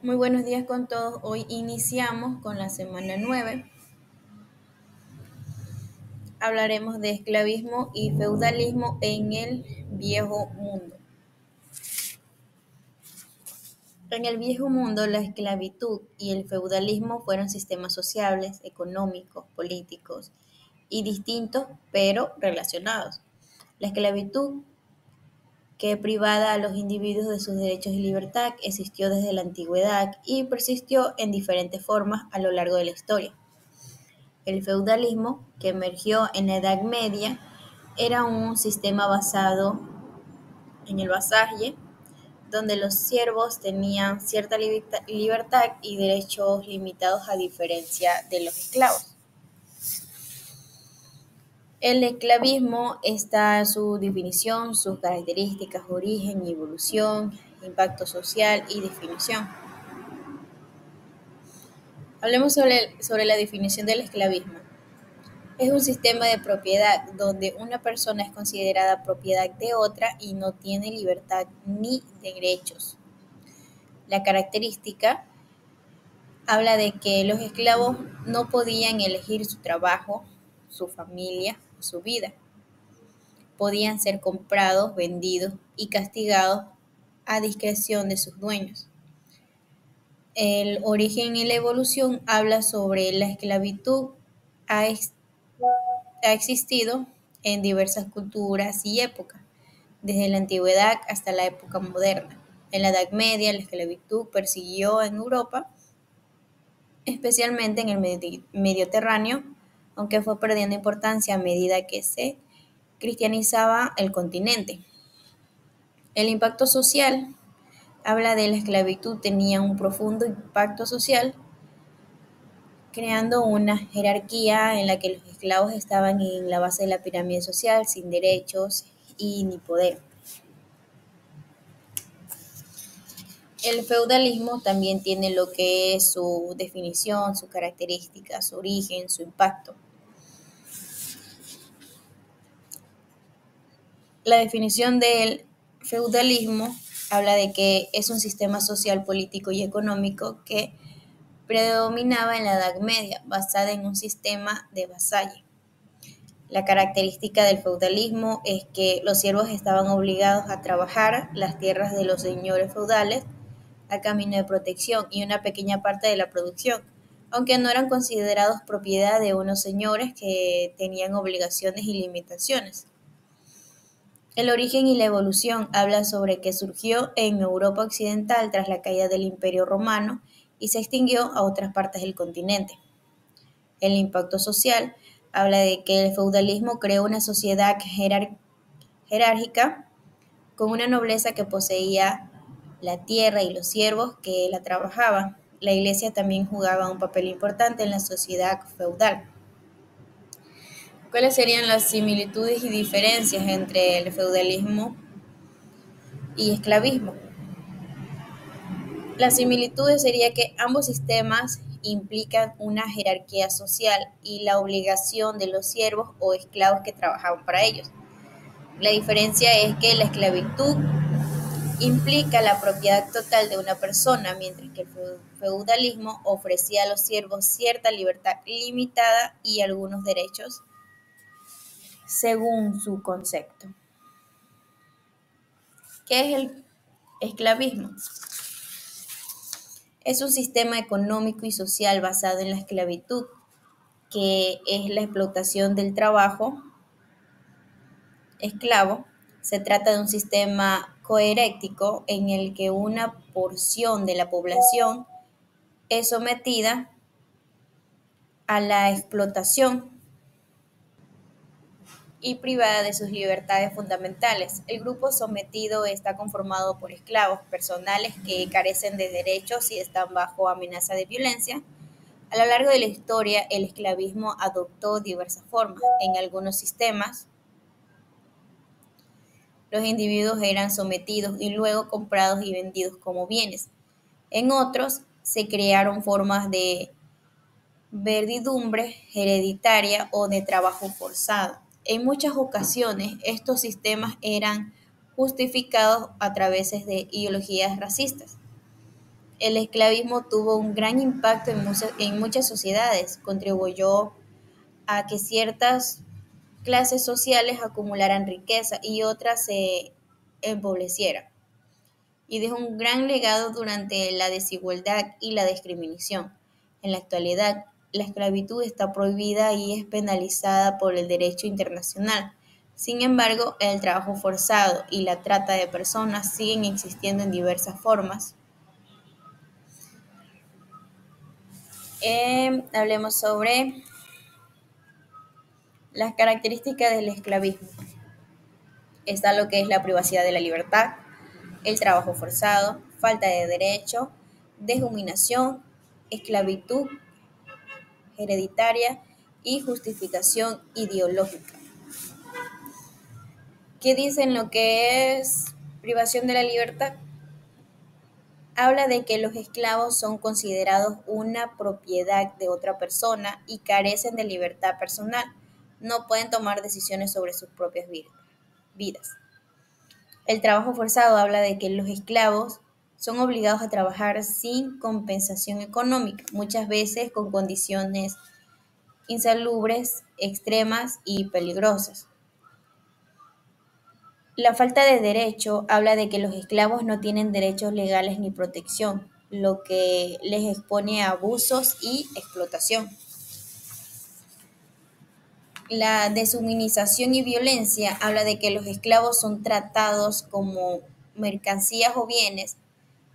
Muy buenos días con todos. Hoy iniciamos con la semana 9. Hablaremos de esclavismo y feudalismo en el Viejo Mundo. En el Viejo Mundo, la esclavitud y el feudalismo fueron sistemas sociales, económicos, políticos y distintos, pero relacionados. La esclavitud, que privaba a los individuos de sus derechos y libertad, existió desde la antigüedad y persistió en diferentes formas a lo largo de la historia. El feudalismo, que emergió en la Edad Media, era un sistema basado en el vasalle, donde los siervos tenían cierta libertad y derechos limitados a diferencia de los esclavos. El esclavismo está su definición, sus características, origen y evolución, impacto social y definición. Hablemos sobre la definición del esclavismo. Es un sistema de propiedad donde una persona es considerada propiedad de otra y no tiene libertad ni derechos. La característica habla de que los esclavos no podían elegir su trabajo, su familia, su vida. Podían ser comprados, vendidos y castigados a discreción de sus dueños. El origen y la evolución habla sobre la esclavitud ha existido en diversas culturas y épocas, desde la antigüedad hasta la época moderna. En la Edad Media, la esclavitud persiguió en Europa, especialmente en el Mediterráneo, aunque fue perdiendo importancia a medida que se cristianizaba el continente. El impacto social habla de la esclavitud tenía un profundo impacto social, creando una jerarquía en la que los esclavos estaban en la base de la pirámide social, sin derechos y ni poder. El feudalismo también tiene lo que es su definición, sus características, su origen, su impacto. La definición del feudalismo habla de que es un sistema social, político y económico que predominaba en la Edad Media, basada en un sistema de vasalle. La característica del feudalismo es que los siervos estaban obligados a trabajar las tierras de los señores feudales a cambio de protección y una pequeña parte de la producción, aunque no eran considerados propiedad de unos señores que tenían obligaciones y limitaciones. El origen y la evolución habla sobre que surgió en Europa occidental tras la caída del Imperio Romano y se extinguió a otras partes del continente. El impacto social habla de que el feudalismo creó una sociedad jerárquica con una nobleza que poseía la tierra y los siervos que la trabajaban. La iglesia también jugaba un papel importante en la sociedad feudal. ¿Cuáles serían las similitudes y diferencias entre el feudalismo y esclavismo? Las similitudes sería que ambos sistemas implican una jerarquía social y la obligación de los siervos o esclavos que trabajaban para ellos. La diferencia es que la esclavitud implica la propiedad total de una persona, mientras que el feudalismo ofrecía a los siervos cierta libertad limitada y algunos derechos según su concepto. ¿Qué es el esclavismo? Es un sistema económico y social basado en la esclavitud, que es la explotación del trabajo esclavo. Se trata de un sistema coeréctico en el que una porción de la población es sometida a la explotación y privada de sus libertades fundamentales. El grupo sometido está conformado por esclavos personales que carecen de derechos y están bajo amenaza de violencia. A lo largo de la historia, el esclavismo adoptó diversas formas. En algunos sistemas, los individuos eran sometidos y luego comprados y vendidos como bienes. En otros, se crearon formas de servidumbre hereditaria o de trabajo forzado. En muchas ocasiones, estos sistemas eran justificados a través de ideologías racistas. El esclavismo tuvo un gran impacto en muchas sociedades, contribuyó a que ciertas clases sociales acumularan riqueza y otras se empobrecieran, y dejó un gran legado durante la desigualdad y la discriminación. En la actualidad, la esclavitud está prohibida y es penalizada por el derecho internacional. Sin embargo, el trabajo forzado y la trata de personas siguen existiendo en diversas formas. Hablemos sobre las características del esclavismo. Está lo que es la privacidad de la libertad, el trabajo forzado, falta de derecho, deshumanización, esclavitud hereditaria y justificación ideológica. ¿Qué dicen lo que es privación de la libertad? Habla de que los esclavos son considerados una propiedad de otra persona y carecen de libertad personal. No pueden tomar decisiones sobre sus propias vidas. El trabajo forzado habla de que los esclavos son obligados a trabajar sin compensación económica, muchas veces con condiciones insalubres, extremas y peligrosas. La falta de derecho habla de que los esclavos no tienen derechos legales ni protección, lo que les expone a abusos y explotación. La deshumanización y violencia habla de que los esclavos son tratados como mercancías o bienes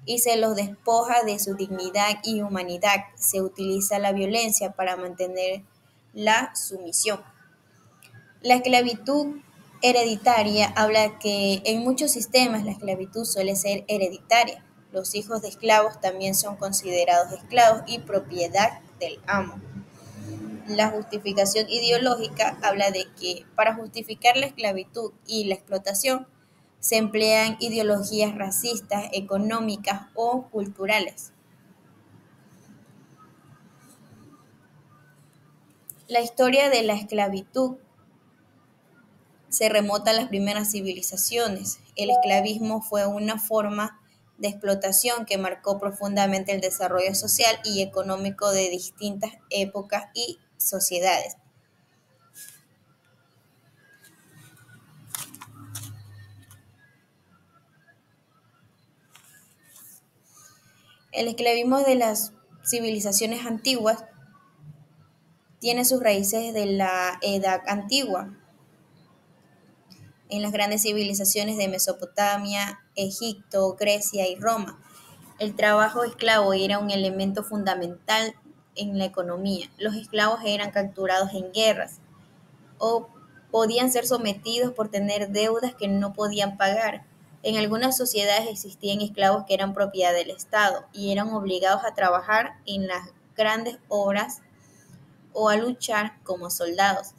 y se los despoja de su dignidad y humanidad. Se utiliza la violencia para mantener la sumisión. La esclavitud hereditaria habla que en muchos sistemas la esclavitud suele ser hereditaria. Los hijos de esclavos también son considerados esclavos y propiedad del amo. La justificación ideológica habla de que para justificar la esclavitud y la explotación se emplean ideologías racistas, económicas o culturales. La historia de la esclavitud se remota a las primeras civilizaciones. El esclavismo fue una forma de explotación que marcó profundamente el desarrollo social y económico de distintas épocas y sociedades. El esclavismo de las civilizaciones antiguas tiene sus raíces de la Edad Antigua, en las grandes civilizaciones de Mesopotamia, Egipto, Grecia y Roma. El trabajo esclavo era un elemento fundamental en la economía. Los esclavos eran capturados en guerras o podían ser sometidos por tener deudas que no podían pagar. En algunas sociedades existían esclavos que eran propiedad del Estado y eran obligados a trabajar en las grandes obras o a luchar como soldados.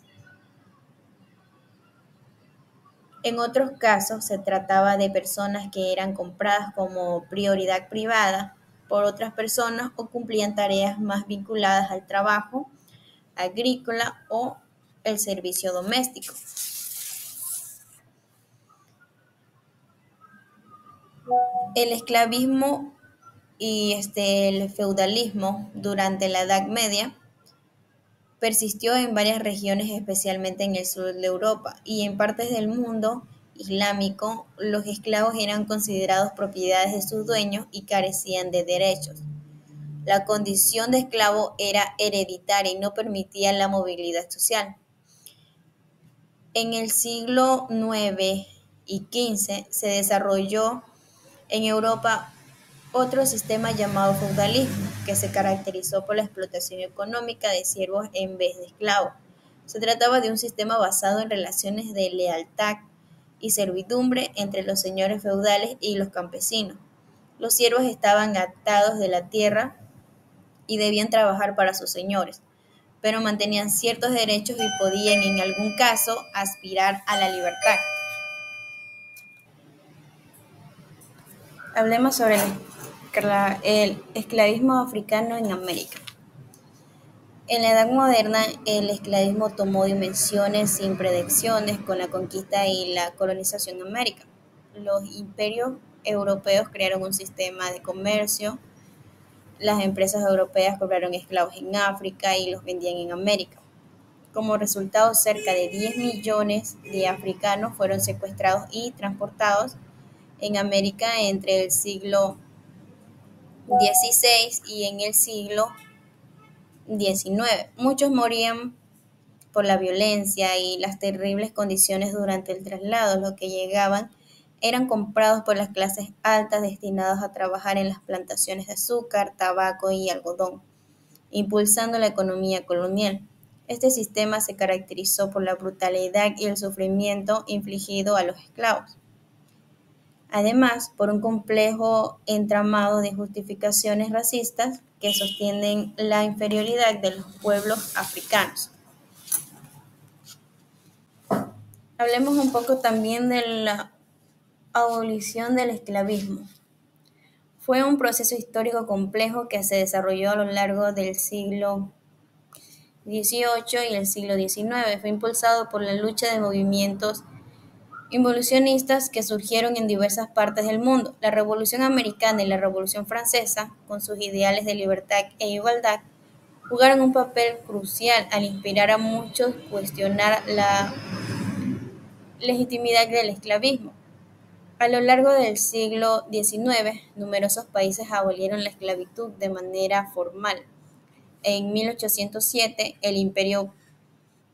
En otros casos se trataba de personas que eran compradas como prioridad privada por otras personas o cumplían tareas más vinculadas al trabajo agrícola o el servicio doméstico. El esclavismo y el feudalismo durante la Edad Media persistió en varias regiones, especialmente en el sur de Europa y en partes del mundo islámico. Los esclavos eran considerados propiedades de sus dueños y carecían de derechos. La condición de esclavo era hereditaria y no permitía la movilidad social. En el siglo IX y XV se desarrolló en Europa otro sistema llamado feudalismo, que se caracterizó por la explotación económica de siervos en vez de esclavos. Se trataba de un sistema basado en relaciones de lealtad y servidumbre entre los señores feudales y los campesinos. Los siervos estaban atados de la tierra y debían trabajar para sus señores, pero mantenían ciertos derechos y podían en algún caso aspirar a la libertad. Hablemos sobre el esclavismo africano en América. En la Edad Moderna, el esclavismo tomó dimensiones sin predicciones con la conquista y la colonización de América. Los imperios europeos crearon un sistema de comercio las empresas europeas compraron esclavos en África y los vendían en América. Como resultado, cerca de 10 millones de africanos fueron secuestrados y transportados en América entre el siglo XVI y en el siglo XIX. Muchos morían por la violencia y las terribles condiciones durante el traslado. Los que llegaban eran comprados por las clases altas destinados a trabajar en las plantaciones de azúcar, tabaco y algodón, impulsando la economía colonial. Este sistema se caracterizó por la brutalidad y el sufrimiento infligido a los esclavos. Además, por un complejo entramado de justificaciones racistas que sostienen la inferioridad de los pueblos africanos. Hablemos un poco también de la abolición del esclavismo. Fue un proceso histórico complejo que se desarrolló a lo largo del siglo XVIII y el siglo XIX. Fue impulsado por la lucha de movimientos involucionistas que surgieron en diversas partes del mundo. La Revolución Americana y la Revolución Francesa, con sus ideales de libertad e igualdad, jugaron un papel crucial al inspirar a muchos a cuestionar la legitimidad del esclavismo. A lo largo del siglo XIX, numerosos países abolieron la esclavitud de manera formal. En 1807, el Imperio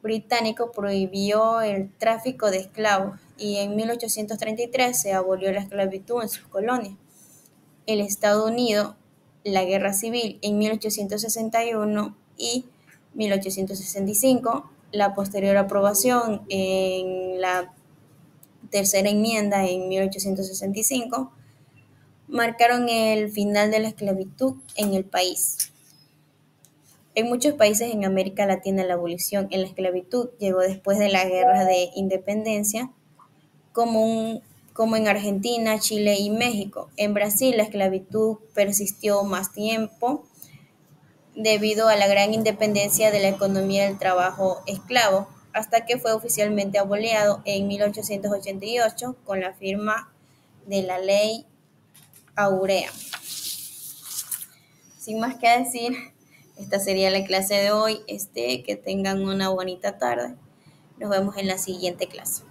británico prohibió el tráfico de esclavos y en 1833 se abolió la esclavitud en sus colonias. El Estados Unidos, la Guerra Civil en 1861 y 1865, la posterior aprobación en la Tercera Enmienda en 1865, marcaron el final de la esclavitud en el país. En muchos países en América Latina la abolición en la esclavitud llegó después de las guerras de independencia, como en Argentina, Chile y México. En Brasil la esclavitud persistió más tiempo debido a la gran independencia de la economía del trabajo esclavo, hasta que fue oficialmente abolido en 1888 con la firma de la Ley Áurea. Sin más que decir, esta sería la clase de hoy. Que tengan una bonita tarde. Nos vemos en la siguiente clase.